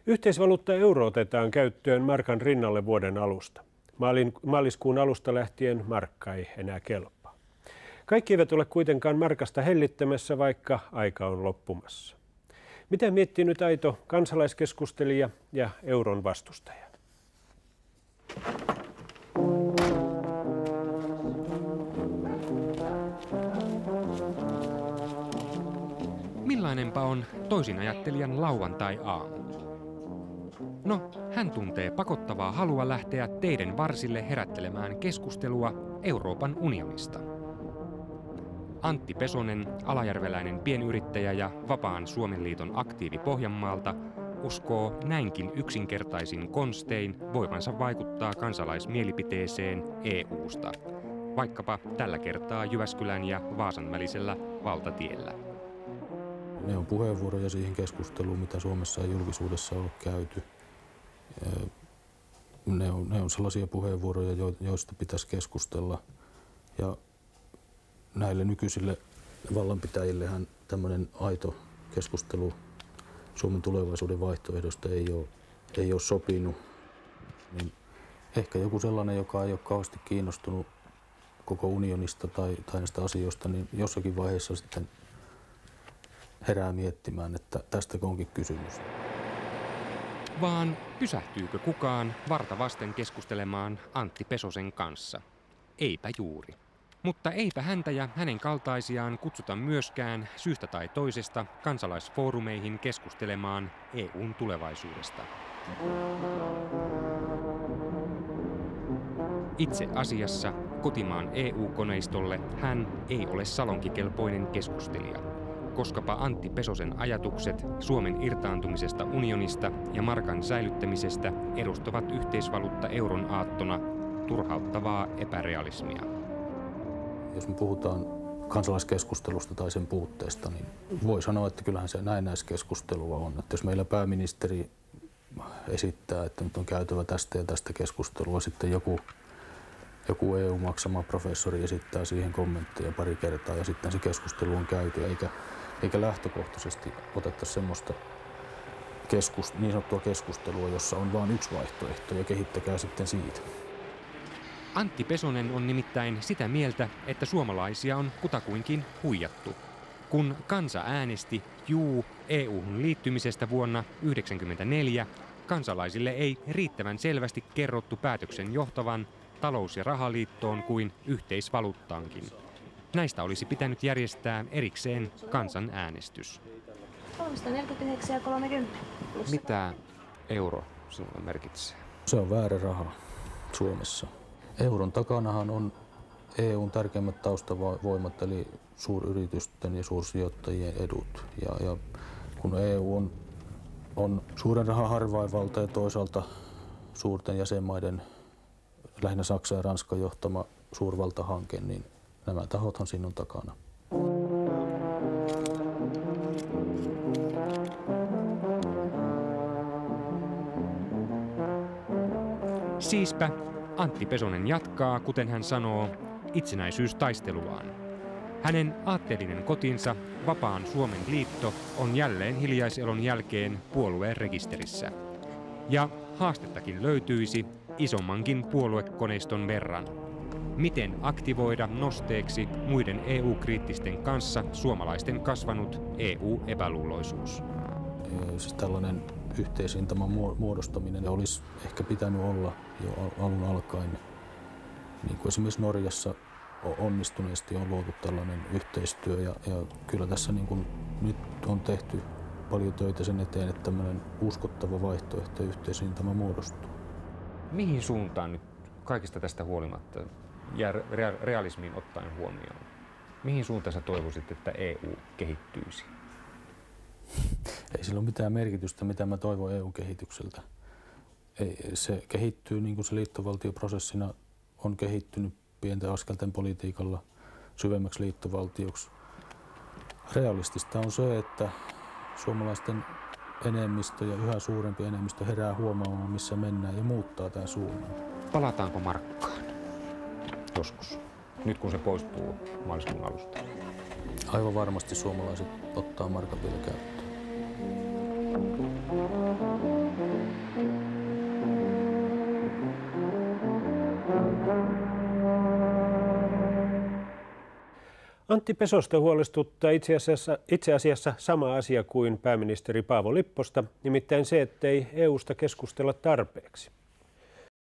Yhteisvaluutta euro otetaan käyttöön markan rinnalle vuoden alusta. Maaliskuun alusta lähtien markka ei enää kelpaa. Kaikki eivät ole kuitenkaan markasta hellittämässä, vaikka aika on loppumassa. Mitä miettii nyt aito kansalaiskeskustelija ja euron vastustaja? Millainenpa on toisinajattelijan lauantai-aamu? No, hän tuntee pakottavaa halua lähteä teiden varsille herättelemään keskustelua Euroopan unionista. Antti Pesonen, alajärveläinen pienyrittäjä ja Vapaan Suomen liiton aktiivi Pohjanmaalta, uskoo näinkin yksinkertaisin konstein voivansa vaikuttaa kansalaismielipiteeseen EU:sta, vaikkapa tällä kertaa Jyväskylän ja Vaasan välisellä valtatiellä. Ne on puheenvuoroja siihen keskusteluun, mitä Suomessa ja julkisuudessa on käyty. Ne on sellaisia puheenvuoroja, joista pitäisi keskustella. Ja näille nykyisille vallanpitäjillehän tämmöinen aito keskustelu Suomen tulevaisuuden vaihtoehdosta ei ole sopinut. Niin ehkä joku sellainen, joka ei ole kauheasti kiinnostunut koko unionista tai näistä asioista, niin jossakin vaiheessa sitten herää miettimään, että tästäkö onkin kysymys. Vaan pysähtyykö kukaan varta vasten keskustelemaan Antti Pesosen kanssa? Eipä juuri. Mutta eipä häntä ja hänen kaltaisiaan kutsuta myöskään syystä tai toisesta kansalaisfoorumeihin keskustelemaan EU:n tulevaisuudesta. Itse asiassa kotimaan EU-koneistolle hän ei ole salonkikelpoinen keskustelija, koskapa Antti Pesosen ajatukset Suomen irtaantumisesta unionista ja markan säilyttämisestä edustavat yhteisvaluutta euron aattona turhauttavaa epärealismia. Jos me puhutaan kansalaiskeskustelusta tai sen puutteesta, niin voi sanoa, että kyllähän se näennäiskeskustelua on. Että jos meillä pääministeri esittää, että nyt on käytävä tästä ja tästä keskustelua, sitten joku EU-maksama professori esittää siihen kommentteja pari kertaa ja sitten se keskustelu on käyty, eikä lähtökohtaisesti otettaisi semmoista niin sanottua keskustelua, jossa on vain yksi vaihtoehto ja kehittäkää sitten siitä. Antti Pesonen on nimittäin sitä mieltä, että suomalaisia on kutakuinkin huijattu. Kun kansa äänesti juu EU:hun liittymisestä vuonna 1994, kansalaisille ei riittävän selvästi kerrottu päätöksen johtavan talous- ja rahaliittoon kuin yhteisvaluuttaankin. Näistä olisi pitänyt järjestää erikseen kansanäänestys. 349,30. Mitä euro sinulle merkitsee? Se on väärä raha Suomessa. Euron takanahan on EUn tärkeimmät taustavoimat, eli suuryritysten ja suursijoittajien edut. Ja kun EU on suuren rahan harvainvalta ja toisaalta suurten jäsenmaiden, lähinnä Saksa ja Ranska johtama suurvaltahanke, niin nämä tahothan siinä on takana. Siispä Antti Pesonen jatkaa, kuten hän sanoo, itsenäisyystaisteluaan. Hänen aatteellinen kotinsa, Vapaan Suomen liitto, on jälleen hiljaiselon jälkeen puolueen rekisterissä. Ja haastettakin löytyisi isommankin puoluekoneiston verran. Miten aktivoida nosteeksi muiden EU-kriittisten kanssa suomalaisten kasvanut EU-epäluuloisuus? Siis tällainen yhteisrintaman muodostaminen olisi ehkä pitänyt olla jo alun alkaen. Niin kuin esimerkiksi Norjassa onnistuneesti on luotu tällainen yhteistyö ja kyllä tässä niin kuin nyt on tehty paljon töitä sen eteen, että tämmöinen uskottava vaihtoehto ja yhteisrintama muodostuu. Mihin suuntaan nyt kaikista tästä huolimatta ja realismiin ottaen huomioon? Mihin suuntaan sä toivoisit, että EU kehittyisi? Ei sillä ole mitään merkitystä, mitä mä toivon EU-kehitykseltä. Se kehittyy niin kuin se liittovaltioprosessina on kehittynyt pienten askelten politiikalla syvemmäksi liittovaltioksi. Realistista on se, että suomalaisten enemmistö ja yhä suurempi enemmistö herää huomaamaan, missä mennään ja muuttaa tämän suunnan. Palataanko markkaan joskus, nyt kun se poistuu maaliskuun alusta? Aivan varmasti suomalaiset ottaa markan vielä käyttöön. Antti Pesosta huolestuttaa itse asiassa sama asia kuin pääministeri Paavo Lipposta, nimittäin se, ettei EUsta keskustella tarpeeksi.